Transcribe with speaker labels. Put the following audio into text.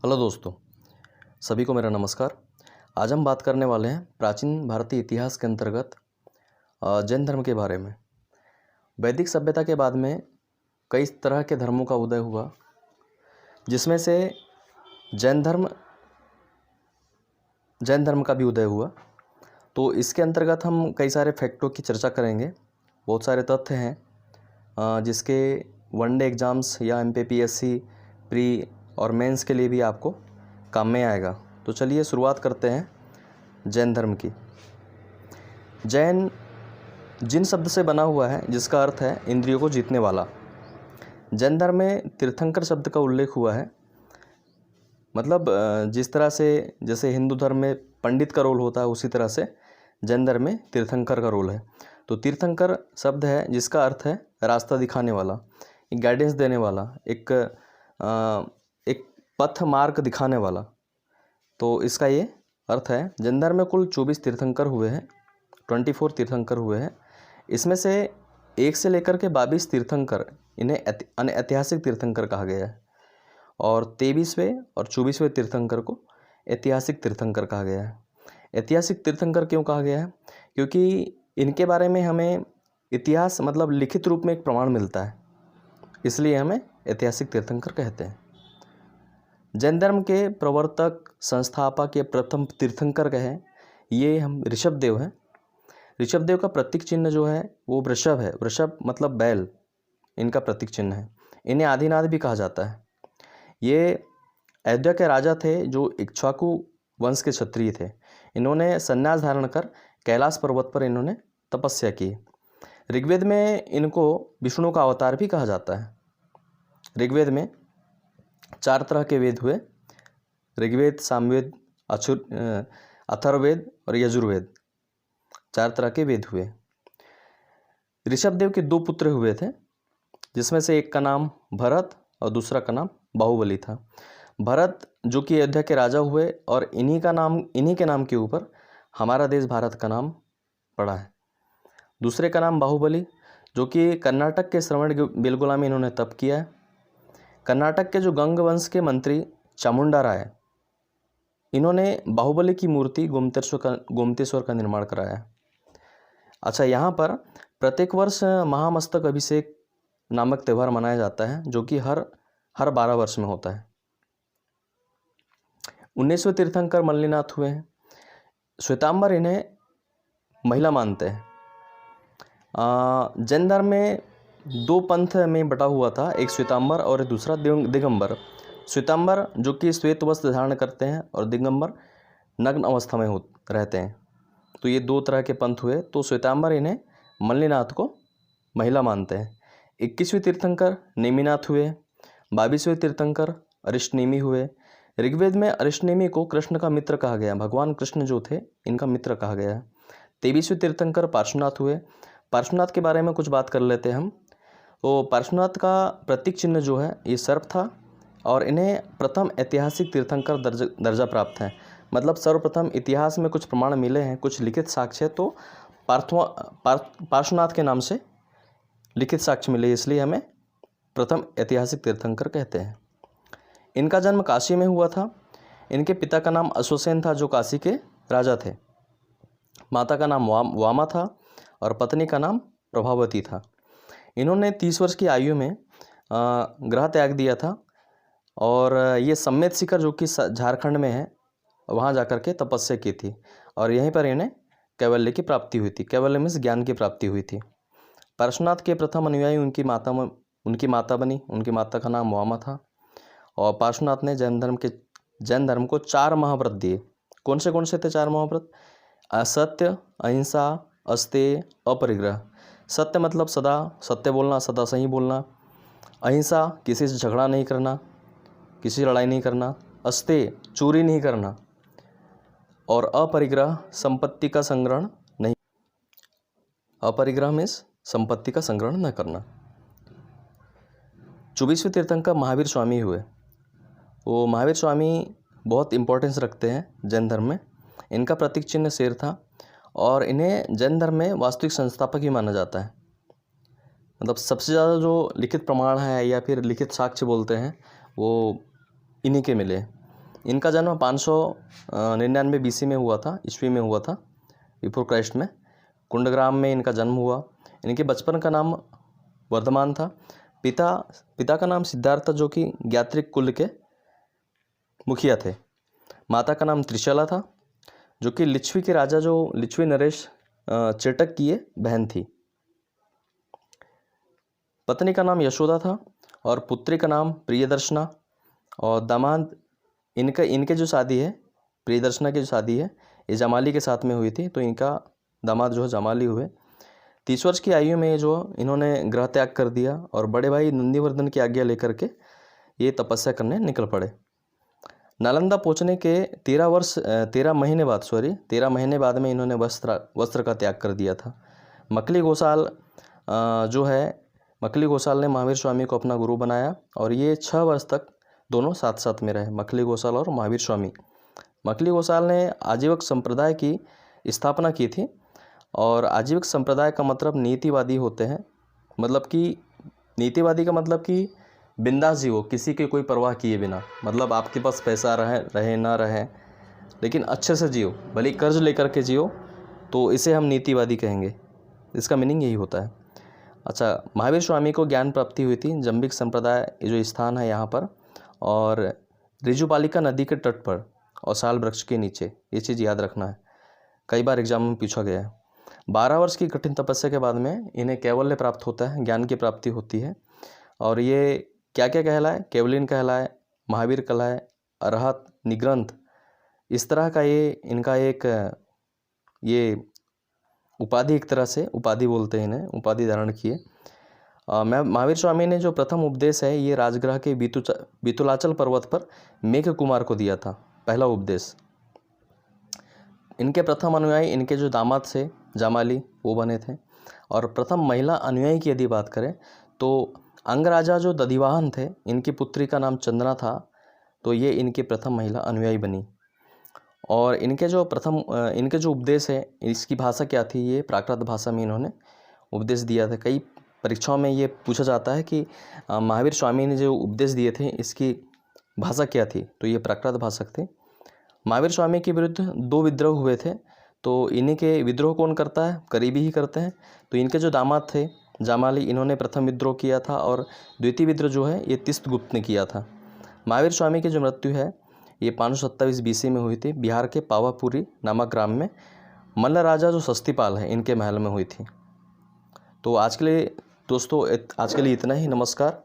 Speaker 1: Hello दोस्तों, सभी को मेरा नमस्कार। आज हम बात करने वाले हैं प्राचीन भारतीय इतिहास के अंतर्गत जैन धर्म के बारे में। वैदिक सभ्यता के बाद में कई तरह के धर्मों का उदय हुआ, जिसमें से जैन धर्म का भी उदय हुआ। तो इसके अंतर्गत हम कई सारे फैक्टों की चर्चा करेंगे। बहुत सारे तथ्य हैं जिसके वनडे एग्ज़ाम्स या MPPSC प्री और मेंस के लिए भी आपको काम में आएगा। तो चलिए शुरुआत करते हैं जैन धर्म की। जैन जिन शब्द से बना हुआ है, जिसका अर्थ है इंद्रियों को जीतने वाला। जैन धर्म में तीर्थंकर शब्द का उल्लेख हुआ है। मतलब जिस तरह से जैसे हिंदू धर्म में पंडित का रोल होता है, उसी तरह से जैन धर्म में तीर्थंकर का रोल है। तो तीर्थंकर शब्द है जिसका अर्थ है रास्ता दिखाने वाला, एक गाइडेंस देने वाला, एक पथ मार्ग दिखाने वाला। तो इसका ये अर्थ है। जैन धर्म में कुल 24 तीर्थंकर हुए हैं, 24 तीर्थंकर हुए हैं। इसमें से 1 से लेकर के 22 तीर्थंकर, इन्हें अनऐतिहासिक तीर्थंकर कहा गया है, और 23वें और 24वें तीर्थंकर को ऐतिहासिक तीर्थंकर कहा गया है। ऐतिहासिक तीर्थंकर क्यों कहा गया है? क्योंकि इनके बारे में हमें इतिहास मतलब लिखित रूप में एक प्रमाण मिलता है, इसलिए हमें ऐतिहासिक तीर्थंकर कहते हैं। जैन धर्म के प्रवर्तक, संस्थापक या प्रथम तीर्थंकर कहें, ये हम ऋषभदेव हैं। ऋषभदेव का प्रतीक चिन्ह जो है वो वृषभ है। वृषभ मतलब बैल, इनका प्रतीक चिन्ह है। इन्हें आदिनाथ भी कहा जाता है। ये अयोध्या के राजा थे जो इक्ष्वाकु वंश के क्षत्रिय थे। इन्होंने संन्यास धारण कर कैलाश पर्वत पर इन्होंने तपस्या की। ऋग्वेद में इनको विष्णु का अवतार भी कहा जाता है। ऋग्वेद में 4 तरह के वेद हुए: ऋग्वेद, सामवेद, अथर्ववेद और यजुर्वेद। 4 तरह के वेद हुए। ऋषभदेव के 2 पुत्र हुए थे, जिसमें से एक का नाम भरत और दूसरा का नाम बाहुबली था। भरत जो कि अयोध्या के राजा हुए, और इन्हीं के नाम के ऊपर हमारा देश भारत का नाम पड़ा है। दूसरे का नाम बाहुबली, जो कि कर्नाटक के श्रवणबेलगोला में इन्होंने तप किया है। कर्नाटक के जो गंग वंश के मंत्री चामुंडा राय, इन्होंने बाहुबली की मूर्ति गोमतेश्वर का निर्माण कराया है। अच्छा, यहाँ पर प्रत्येक वर्ष महामस्तक अभिषेक नामक त्यौहार मनाया जाता है, जो कि हर 12 वर्ष में होता है। 19वें तीर्थंकर मल्लिनाथ हुए हैं। श्वेतांबर इन्हें महिला मानते हैं। जैन धर्म में 2 पंथ में बटा हुआ था, एक श्वेतांबर और दूसरा दिगंबर। श्वेतांबर जो कि श्वेत वस्त्र धारण करते हैं, और दिगंबर नग्न अवस्था में रहते हैं। तो ये 2 तरह के पंथ हुए। तो श्वेतांबर इन्हें मल्लिनाथ को महिला मानते हैं। 21वें तीर्थंकर नेमिनाथ हुए। 22वें तीर्थंकर अरिष्टनेमि हुए। ऋग्वेद में अरिष्टनेमि को कृष्ण का मित्र कहा गया। भगवान कृष्ण जो थे, इनका मित्र कहा गया है। 23वें तीर्थंकर पार्श्वनाथ हुए। पार्श्वनाथ के बारे में कुछ बात कर लेते हैं हम। तो पार्श्वनाथ का प्रतीक चिन्ह जो है ये सर्प था, और इन्हें प्रथम ऐतिहासिक तीर्थंकर दर्जा प्राप्त है। मतलब सर्वप्रथम इतिहास में कुछ प्रमाण मिले हैं, कुछ लिखित साक्ष्य तो पार्श्वनाथ के नाम से लिखित साक्ष्य मिले, इसलिए हमें प्रथम ऐतिहासिक तीर्थंकर कहते हैं। इनका जन्म काशी में हुआ था। इनके पिता का नाम अश्वसेन था, जो काशी के राजा थे। माता का नाम वामा था, और पत्नी का नाम प्रभावती था। इन्होंने 30 वर्ष की आयु में ग्रह त्याग दिया था, और ये सम्मेत शिखर जो कि झारखंड में है, वहाँ जाकर के तपस्या की थी, और यहीं पर इन्हें कैवल्य की प्राप्ति हुई थी। कैवल्य में ज्ञान की प्राप्ति हुई थी। पार्श्वनाथ के प्रथम अनुयायी उनकी माता बनी। उनकी माता का नाम वामा था। और पार्श्वनाथ ने जैन धर्म को 4 महाव्रत दिए। कौन से थे 4 महाव्रत? असत्य, अहिंसा, अस्तेय, अपरिग्रह। सत्य मतलब सदा सत्य बोलना, सदा सही बोलना। अहिंसा, किसी से झगड़ा नहीं करना, किसी से लड़ाई नहीं करना। अस्तेय, चोरी नहीं करना। और अपरिग्रह, संपत्ति का संग्रहण नहीं। अपरिग्रह में संपत्ति का संग्रहण न करना। 24वें तीर्थंकर महावीर स्वामी हुए। वो महावीर स्वामी बहुत इंपॉर्टेंस रखते हैं जैन धर्म में। इनका प्रतीक चिन्ह शेर था, और इन्हें जैन धर्म में वास्तविक संस्थापक ही माना जाता है। मतलब सबसे ज़्यादा जो लिखित प्रमाण है या फिर लिखित साक्ष्य बोलते हैं, वो इन्हीं के मिले। इनका जन्म 599 BC में हुआ था, ईस्वी में हुआ था, बिफोर क्राइस्ट में। कुंडग्राम में इनका जन्म हुआ। इनके बचपन का नाम वर्धमान था। पिता का नाम सिद्धार्थ, जो कि ज्ञात्रिक कुल के मुखिया थे। माता का नाम त्रिशला था, जो कि लिच्छवी के राजा जो लिच्छवी नरेश चेटक की ये बहन थी। पत्नी का नाम यशोदा था और पुत्री का नाम प्रियदर्शना। और दामाद इनके जो शादी है, प्रियदर्शना की जो शादी है, ये जमाली के साथ में हुई थी। तो इनका दामाद जो है जमाली हुए। 30 वर्ष की आयु में जो इन्होंने गृह त्याग कर दिया और बड़े भाई नंदीवर्धन की आज्ञा लेकर के ये तपस्या करने निकल पड़े। नालंदा पहुँचने के 13 महीने बाद में इन्होंने वस्त्र का त्याग कर दिया था। मकली घोषाल ने महावीर स्वामी को अपना गुरु बनाया और ये 6 वर्ष तक दोनों साथ साथ में रहे, मकली घोषाल और महावीर स्वामी। मकली घोषाल ने आजीवक संप्रदाय की स्थापना की थी और आजीवक संप्रदाय का मतलब नीतिवादी होते हैं। मतलब कि नीतिवादी का मतलब कि बिंदास जियो, किसी की कोई परवाह किए बिना। मतलब आपके पास पैसा रहे ना रहे, लेकिन अच्छे से जियो, भले कर्ज लेकर के जियो, तो इसे हम नीतिवादी कहेंगे। इसका मीनिंग यही होता है। अच्छा, महावीर स्वामी को ज्ञान प्राप्ति हुई थी जंबिक संप्रदाय जो स्थान है यहाँ पर, और रिजुपालिका नदी के तट पर और साल वृक्ष के नीचे। ये चीज़ याद रखना है, कई बार एग्जाम में पूछा गया है। 12 वर्ष की कठिन तपस्या के बाद में इन्हें कैवल्य प्राप्त होता है, ज्ञान की प्राप्ति होती है। और ये क्या क्या कहलाए? केवलिन कहलाए, महावीर कहलाए, अरहत, निग्रंथ, इस तरह का ये इनका एक ये उपाधि, एक तरह से उपाधि बोलते हैं इन्हें, उपाधि धारण किए। महावीर स्वामी ने जो प्रथम उपदेश है ये राजगृह के बीतुलाचल पर्वत पर मेघ कुमार को दिया था, पहला उपदेश। इनके प्रथम अनुयायी इनके जो दामाद से जामाली वो बने थे। और प्रथम महिला अनुयायी की यदि बात करें तो अंगराजा जो दधिवाहन थे, इनकी पुत्री का नाम चंदना था, तो ये इनकी प्रथम महिला अनुयायी बनी। और इनके जो उपदेश है, इसकी भाषा क्या थी? ये प्राकृत भाषा में इन्होंने उपदेश दिया था। कई परीक्षाओं में ये पूछा जाता है कि महावीर स्वामी ने जो उपदेश दिए थे इसकी भाषा क्या थी? तो ये प्राकृत भाषा थे। महावीर स्वामी के विरुद्ध 2 विद्रोह हुए थे, तो इन्हीं के विद्रोह कौन करता है? करीबी ही करते हैं। तो इनके जो दामाद थे जामाली, इन्होंने प्रथम विद्रोह किया था और द्वितीय विद्रोह जो है ये तिस्तगुप्त ने किया था। महावीर स्वामी की जो मृत्यु है ये 527 BC में हुई थी, बिहार के पावापुरी नामक ग्राम में। मल्ल राजा जो सस्तीपाल है, इनके महल में हुई थी। तो आज के लिए दोस्तों, आज के लिए इतना ही। नमस्कार।